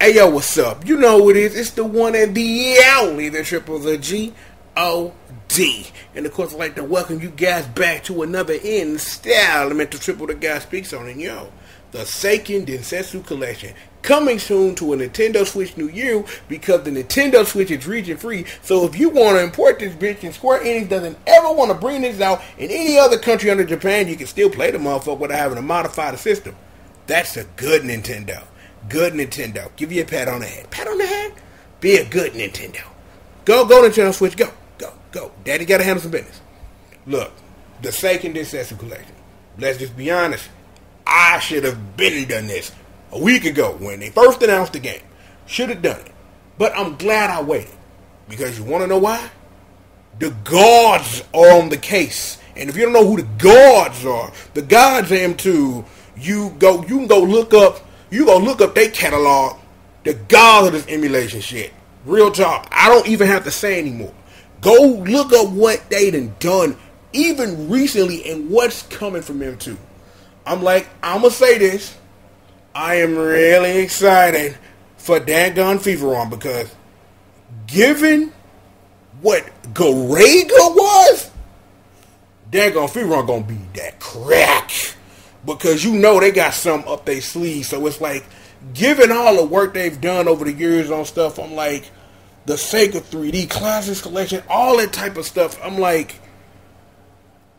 Hey yo, what's up? You know who it is. It's the one and the only, the triple, the G.O.D. And of course, I'd like to welcome you guys back to another installment of Triple the Guy Speaks On. And yo, the Seiken Densetsu collection. Coming soon to a Nintendo Switch New Year because the Nintendo Switch is region free. So if you want to import this bitch and Square Enix doesn't ever want to bring this out in any other country under Japan, you can still play the motherfucker without having to modify the system. That's a good Nintendo. Good Nintendo. Give you a pat on the head. Pat on the head? Be a good Nintendo. Go Nintendo Switch. Go. Daddy got to handle some business. Look, the Seiken Densetsu collection. Let's just be honest. I should have been done this a week ago when they first announced the game. Should have done it. But I'm glad I waited. Because you want to know why? The gods are on the case. And if you don't know who the gods are, the gods are to you can go look up their catalog. The gods of this emulation shit. Real talk. I don't even have to say anymore. Go look up what they done even recently and what's coming from them too. I'm going to say this. I am really excited for Daggone Fever On because given what Gorega was, Daggone Fever On going to be that crack. Because you know they got something up their sleeve. So it's like, given all the work they've done over the years on stuff, I'm like, the Sega 3D Classics Collection, all that type of stuff, I'm like,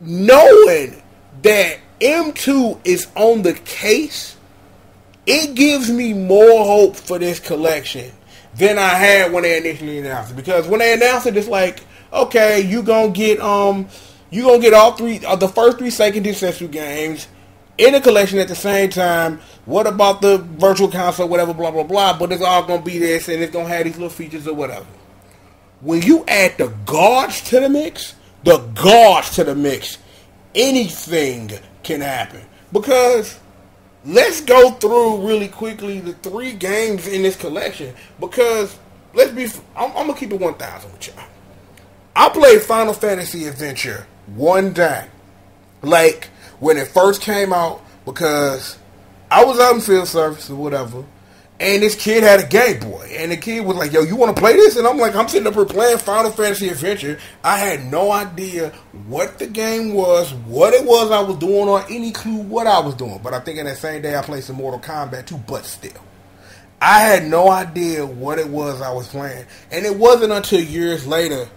knowing that M2 is on the case, it gives me more hope for this collection than I had when they initially announced it. Because when they announced it, it's like, okay, you gonna get all three, the first three Seiken Densetsu games in a collection at the same time. What about the virtual console, whatever, blah, blah, blah. But it's all going to be this, and it's going to have these little features or whatever. When you add the gods to the mix, anything can happen. Because let's go through really quickly the three games in this collection. Because, I'm going to keep it 1,000 with y'all. I played Final Fantasy Adventure one time. Like, when it first came out, because I was out in field service or whatever, and this kid had a Game Boy, and the kid was like, yo, you want to play this? And I'm like, I'm sitting up here playing Final Fantasy Adventure. I had no idea what the game was, what it was I was doing, or any clue what I was doing. But I think in that same day I played some Mortal Kombat too, but still. I had no idea what it was I was playing. And it wasn't until years later,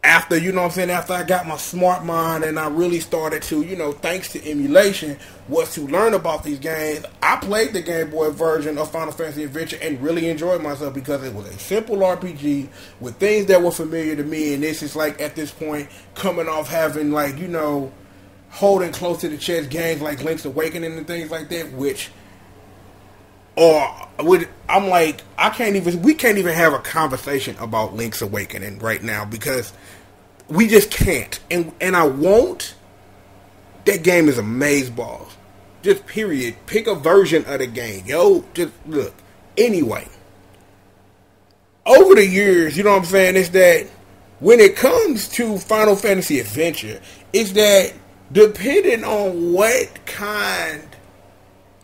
after I got my smart mind and I really started to, thanks to emulation, was to learn about these games. I played the Game Boy version of Final Fantasy Adventure and really enjoyed myself because it was a simple RPG with things that were familiar to me. And this is like, at this point, coming off having holding close to the chest games like Link's Awakening and things like that, I'm like, we can't even have a conversation about Link's Awakening right now because we just can't. And I won't. That game is amazeballs. Just period. Pick a version of the game. Yo, just look. Anyway. Over the years, you know what I'm saying, is that when it comes to Final Fantasy Adventure, is that depending on what kind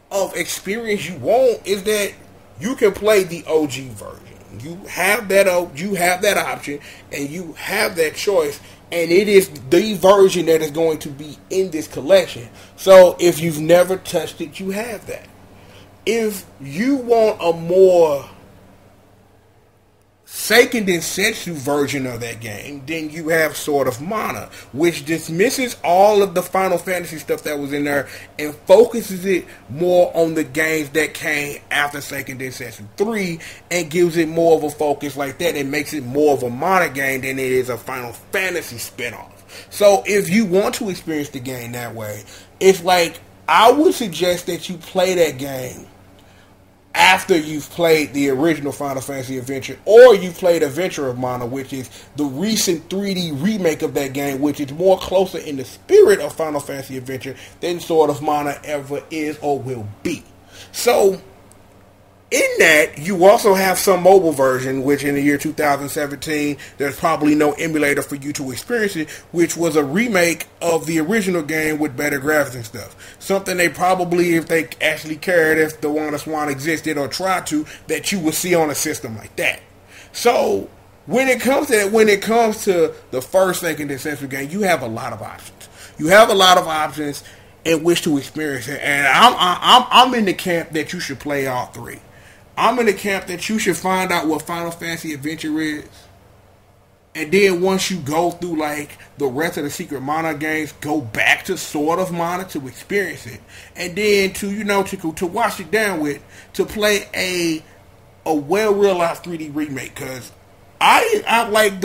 of experience you want, is that you can play the OG version. You have that option, and you have that choice, and it is the version that is going to be in this collection. So if you've never touched it, you have that. If you want a more Seiken Densetsu version of that game, then you have Sword of Mana, which dismisses all of the Final Fantasy stuff that was in there and focuses it more on the games that came after Seiken Densetsu 3 and gives it more of a focus like that and makes it more of a Mana game than it is a Final Fantasy spinoff. So if you want to experience the game that way, it's like, I would suggest that you play that game after you've played the original Final Fantasy Adventure, or you've played Adventure of Mana, which is the recent 3D remake of that game, which is more closer in the spirit of Final Fantasy Adventure than Sword of Mana ever is or will be. So, in that, you also have some mobile version, which in the year 2017, there's probably no emulator for you to experience it, which was a remake of the original game with better graphics and stuff. Something they probably, if they actually cared, if the WannaSwan existed or tried to, that you would see on a system like that. So, when it comes to the first Seiken Densetsu game, you have a lot of options. You have a lot of options in which to experience it, and I'm in the camp that you should play all three. I'm in the camp that you should find out what Final Fantasy Adventure is. And then once you go through like the rest of the Secret Mana games, go back to Sword of Mana to experience it. And then to wash it down with, to play a well-realized 3D remake. Because I like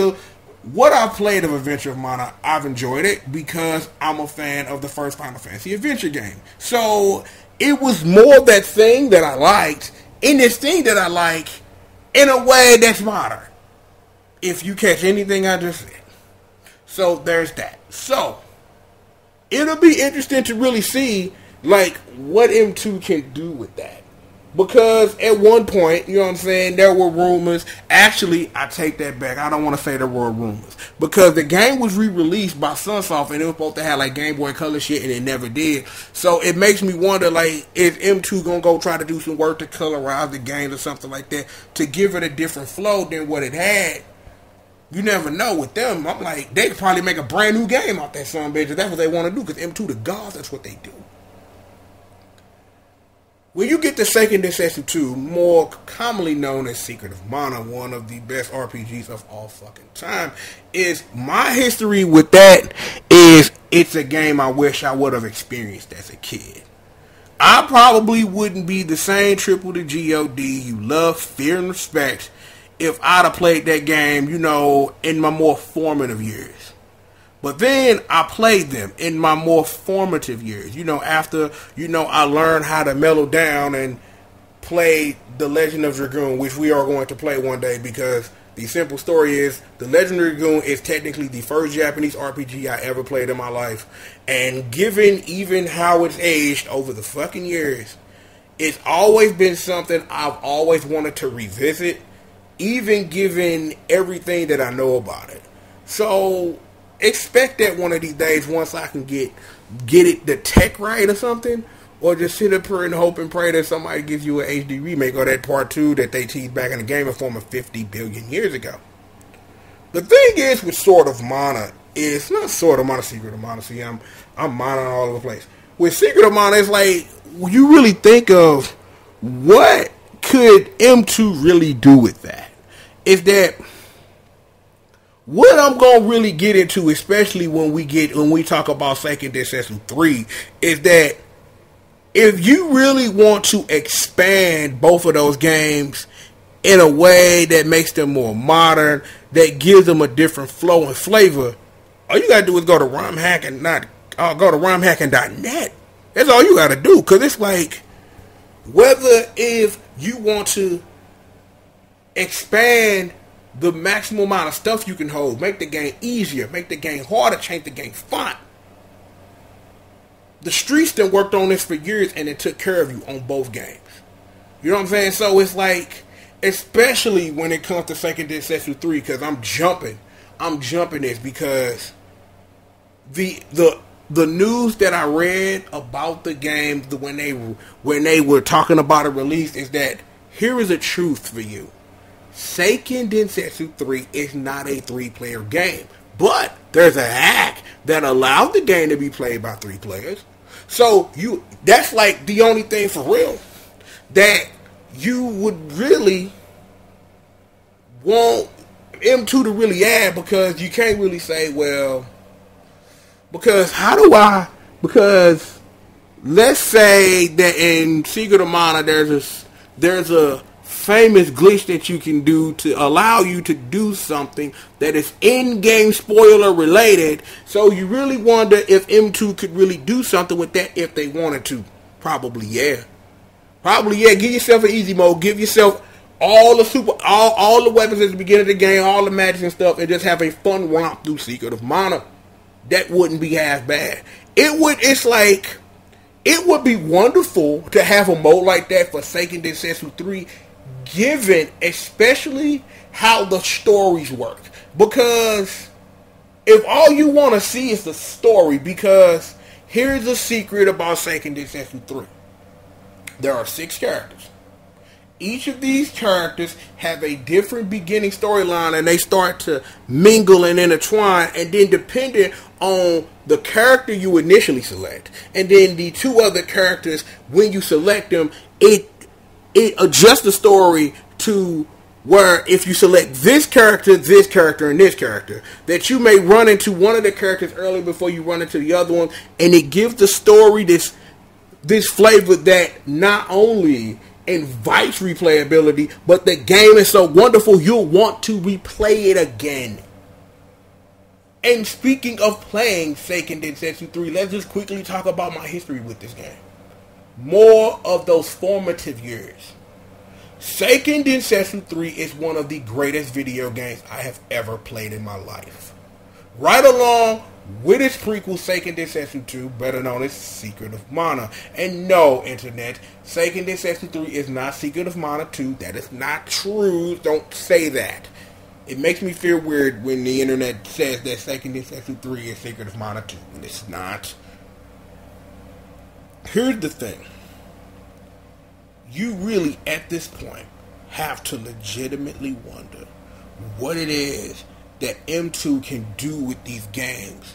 what I played of Adventure of Mana, I've enjoyed it because I'm a fan of the first Final Fantasy Adventure game. So it was more that thing that I liked in this thing that I like in a way that's modern. If you catch anything I just said. So there's that. So it'll be interesting to really see like what M2 can do with that. Because at one point, you know what I'm saying, there were rumors. Actually, I take that back. I don't want to say there were rumors. Because the game was re-released by Sunsoft and it was supposed to have like Game Boy Color shit and it never did. So it makes me wonder, like, is M2 going to go try to do some work to colorize the game or something like that to give it a different flow than what it had? You never know with them. I'm like, they could probably make a brand new game off that son bitch if that's what they want to do. Because M2 the gods, that's what they do. When you get to Seiken Densetsu 2, more commonly known as Secret of Mana, one of the best RPGs of all fucking time, is my history with that is it's a game I wish I would have experienced as a kid. I probably wouldn't be the same triple to G.O.D. you love, fear, and respect if I'd have played that game, in my more formative years. But then I played them in my more formative years. After, I learned how to mellow down and play The Legend of Dragoon, which we are going to play one day because the simple story is The Legend of Dragoon is technically the first Japanese RPG I ever played in my life. And given even how it's aged over the fucking years, it's always been something I've always wanted to revisit, even given everything that I know about it. So expect that one of these days, once I can get it the tech right or something, or just sit up here and hope and pray that somebody gives you an HD remake or that part 2 that they teased back in the Game Informer 50 billion years ago. The thing is with Sword of Mana, it's not Sword of Mana, Secret of Mana. See, I'm Mana all over the place. With Secret of Mana, it's like, you really think of what could M2 really do with that? Is that what I'm going to really get into, especially when we talk about Seiken Densetsu 3, is that if you really want to expand both of those games in a way that makes them more modern, that gives them a different flow and flavor, all you got to do is go to ROMHacking.net. That's all you got to do, because it's like, whether if you want to expand the maximum amount of stuff you can hold, make the game easier, make the game harder, change the game font. The streets that worked on this for years and it took care of you on both games. You know what I'm saying? So it's like, especially when it comes to Seiken Densetsu 3, because I'm jumping this because the news that I read about the game when they were talking about a release is that here is a truth for you. Seiken Densetsu 3 is not a 3-player game. But there's a hack that allows the game to be played by 3 players. So that's like the only thing for real that you would really want M2 to really add, because you can't really say, well, because let's say that in Secret of Mana there's a famous glitch that you can do to allow you to do something that is in-game spoiler related. So you really wonder if M2 could really do something with that if they wanted to. Probably yeah. Give yourself an easy mode. Give yourself all the weapons at the beginning of the game, all the magic and stuff, and just have a fun romp through Secret of Mana. That wouldn't be half bad. It would be wonderful to have a mode like that for Seiken Densetsu 3 given especially how the stories work. Because if all you want to see is the story, because here's the secret about Seiken Densetsu 3. There are 6 characters. Each of these characters have a different beginning storyline, and they start to mingle and intertwine, and then depending on the character you initially select, and then the 2 other characters, when you select them, it adjusts the story to where if you select this character, and this character, that you may run into one of the characters early before you run into the other one, and it gives the story this flavor that not only invites replayability, but the game is so wonderful you'll want to replay it again. And speaking of playing Seiken Densetsu 3, let's just quickly talk about my history with this game. More of those formative years. Seiken Densetsu 3 is one of the greatest video games I have ever played in my life. Right along with its prequel, Seiken Densetsu 2, better known as Secret of Mana. And no, Internet, Seiken Densetsu 3 is not Secret of Mana 2. That is not true. Don't say that. It makes me feel weird when the Internet says that Seiken Densetsu 3 is Secret of Mana 2. And it's not. Here's the thing. You really, at this point, have to legitimately wonder what it is that M2 can do with these games,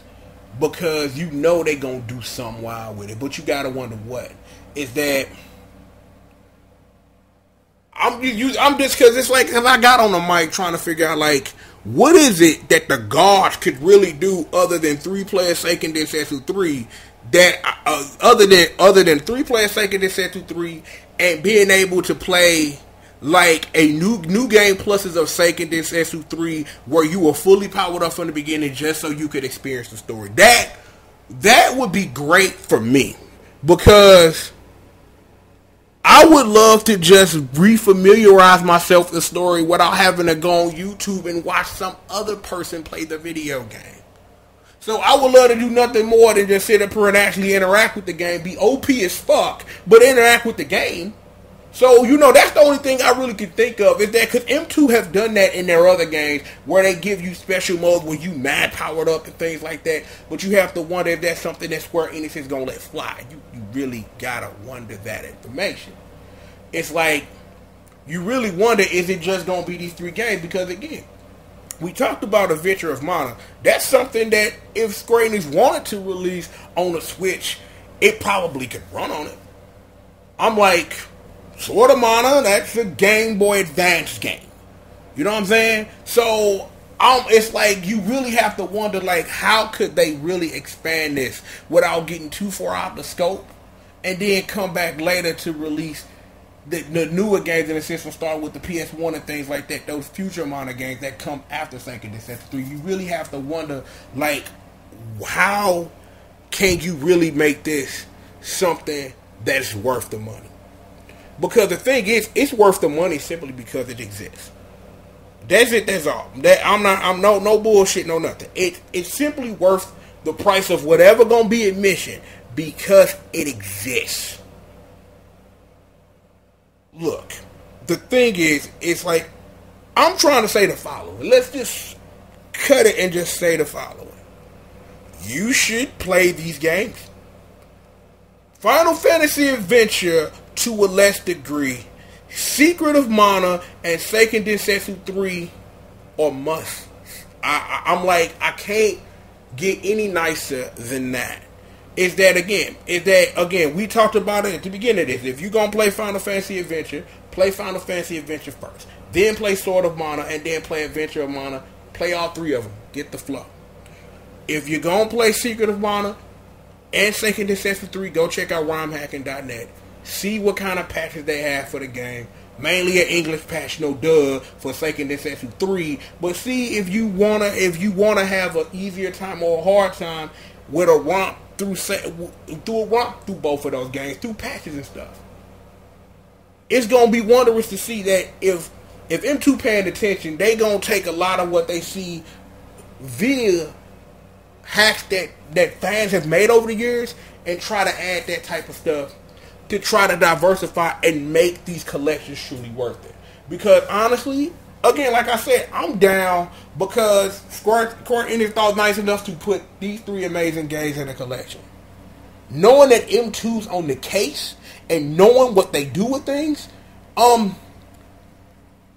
because you know they're going to do something wild with it, but you got to wonder what. Is that I'm just, because it's like, because I got on the mic trying to figure out, like, what is it that the gods could really do other than 3-player Seiken Densetsu 3, that other than 3-player Seiken Densetsu 3 and being able to play like a new game pluses of Seiken Densetsu 3 where you were fully powered up from the beginning just so you could experience the story. That would be great for me, because I would love to just refamiliarize myself with the story without having to go on YouTube and watch some other person play the video game. So I would love to do nothing more than just sit up here and actually interact with the game, be OP as fuck, but interact with the game. So, that's the only thing I really can think of, is that because M2 have done that in their other games where they give you special modes when you mad powered up and things like that. But you have to wonder if that's something that Square Enix is going to let fly. You really got to wonder that information. It's like, you really wonder, is it just going to be these 3 games? Because again, we talked about Adventure of Mana. That's something that if Square Enix wanted to release on a Switch, it probably could run on it. I'm like, Sword of Mana, that's a Game Boy Advance game. You know what I'm saying? So, it's like you really have to wonder, like, how could they really expand this without getting too far out the scope, and then come back later to release the newer games in the system, start with the PS1 and things like that, those future Mana games that come after Seiken Densetsu 3. You really have to wonder, like, how can you really make this something that's worth the money? Because the thing is, it's worth the money simply because it exists. That's it. That's all. I'm no bullshit, no nothing. It's simply worth the price of whatever gonna be admission because it exists. Look, the thing is, it's like, I'm trying to say the following. Let's just cut it and just say the following. You should play these games. Final Fantasy Adventure, to a less degree, Secret of Mana, and Seiken Densetsu 3 are must. I'm like, I can't get any nicer than that. Is that again, we talked about it at the beginning of this. If you're going to play Final Fantasy Adventure, play Final Fantasy Adventure first. Then play Sword of Mana, and then play Adventure of Mana. Play all 3 of them. Get the flow. If you're going to play Secret of Mana and Seiken Densetsu 3, go check out rhymehacking.net. See what kind of patches they have for the game. Mainly an English patch, no duh, for Seiken Densetsu 3. But see if you wanna have an easier time or a hard time with a romp through both of those games, through patches and stuff. It's gonna be wondrous to see that if M2 paying attention, they gonna take a lot of what they see via hacks that fans have made over the years and try to add that type of stuff to try to diversify and make these collections truly worth it. Because honestly, again, like I said, I'm down because Square Enix thought nice enough to put these 3 amazing games in a collection. Knowing that M2's on the case and knowing what they do with things, go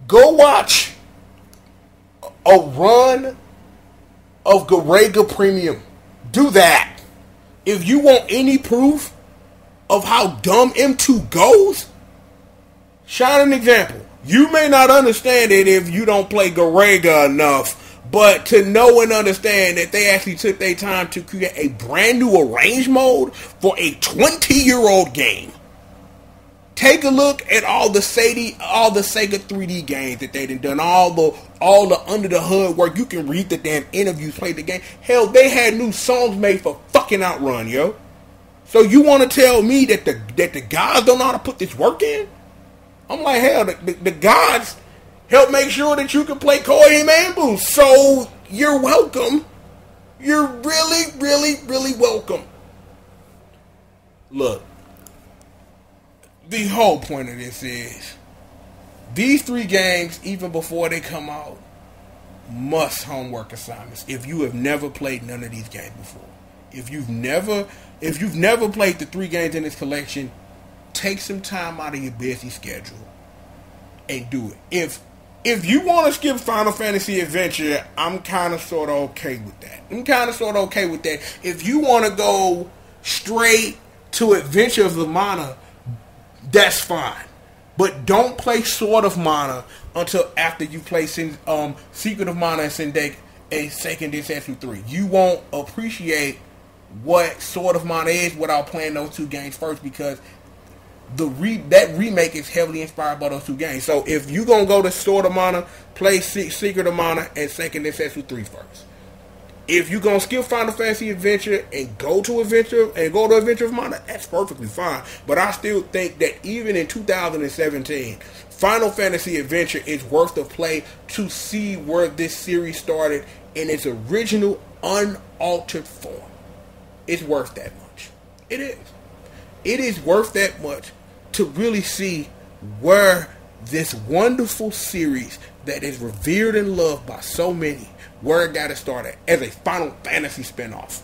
watch a run of Garega Premium. Do that. If you want any proof of how dumb M2 goes, shine an example. You may not understand it if you don't play Garega enough, but to know and understand that they actually took their time to create a brand new arrange mode for a 20-year-old game. Take a look at all the Sega 3D games that they done, all the under the hood work. You can read the damn interviews, play the game. Hell, they had new songs made for fucking Outrun, yo. So you want to tell me that the guys don't know how to put this work in? I'm like, hell, the gods help make sure that you can play Koei Man Boost. So you're welcome. You're really, really, really welcome. Look, the whole point of this is these 3 games, even before they come out, must homework assignments. If you have never played none of these games before, if you've never played the 3 games in this collection, take some time out of your busy schedule and do it. If you want to skip Final Fantasy Adventure, I'm kind of sort of okay with that. If you want to go straight to Adventure of the Mana, that's fine. But don't play Sword of Mana until after you play Secret of Mana and Seiken Densetsu 3. You won't appreciate what Sword of Mana is without playing those 2 games first, because that remake is heavily inspired by those 2 games. So if you're going to go to Sword of Mana, play Secret of Mana and Seiken Densetsu 3 first. If you're going to skip Final Fantasy Adventure and go to Adventure of Mana, that's perfectly fine. But I still think that even in 2017, Final Fantasy Adventure is worth the play to see where this series started in its original unaltered form. It's worth that much. It is. It is worth that much to really see where this wonderful series that is revered and loved by so many, where it got it started as a Final Fantasy spinoff.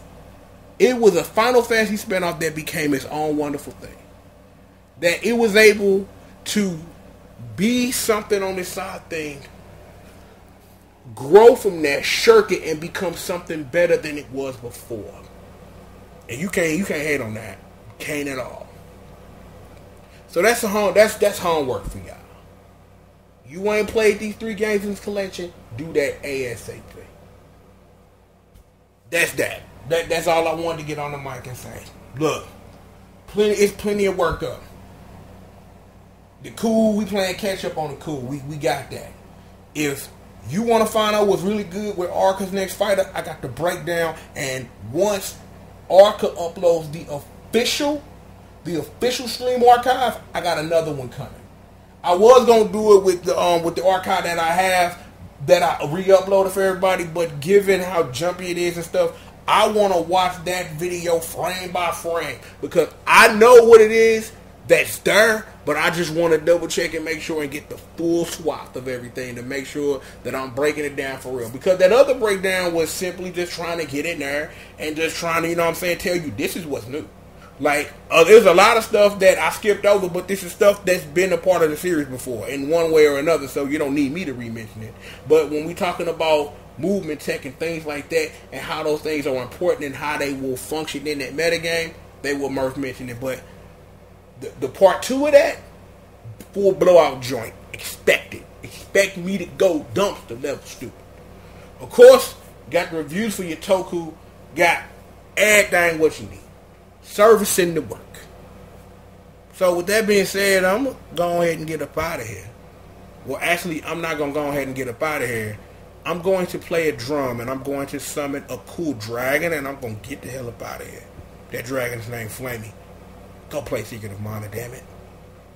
It was a Final Fantasy spinoff that became its own wonderful thing. That it was able to be something on this side thing, grow from that, shirk it, and become something better than it was before. And you can't hate on that. Can't at all. So that's homework for y'all. You ain't played these 3 games in this collection, do that ASAP. That's that. That's all I wanted to get on the mic and say. Look, it's plenty of work up. The cool, we playing catch up on the cool. We got that. If you want to find out what's really good with Arca's next fighter, I got the breakdown. And once Arca uploads the official stream archive, I got another one coming. I was gonna do it with the archive that I have, that I re-uploaded for everybody, but given how jumpy it is and stuff, I want to watch that video frame by frame, because I know what it is that's there, but I just want to double check and make sure and get the full swath of everything to make sure that I'm breaking it down for real. Because that other breakdown was simply just trying to get in there and just trying to, tell you this is what's new. Like, there's a lot of stuff that I skipped over, but this is stuff that's been a part of the series before in one way or another, so you don't need me to re-mention it. But when we're talking about movement tech and things like that, and how those things are important and how they will function in that metagame, they will mention it. But the part 2 of that, full blowout joint. Expect it. Expect me to go dumpster level stupid. Of course, got the reviews for your Toku, got everything what you need. Servicing the work. So with that being said, I'm going to go ahead and get up out of here. Well, actually, I'm not going to go ahead and get up out of here. I'm going to play a drum, and I'm going to summon a cool dragon, and I'm going to get the hell up out of here. That dragon's named Flamey. Go play Secret of Mana, damn it.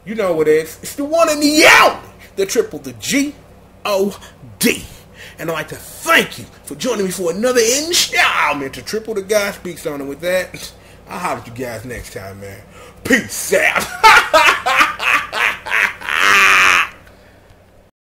You know what it is. It's the one in the out. The triple, the G.O.D. And I'd like to thank you for joining me for another installment to Triple the Guy Speaks On. And with that, I'll holler at you guys next time, man. Peace out.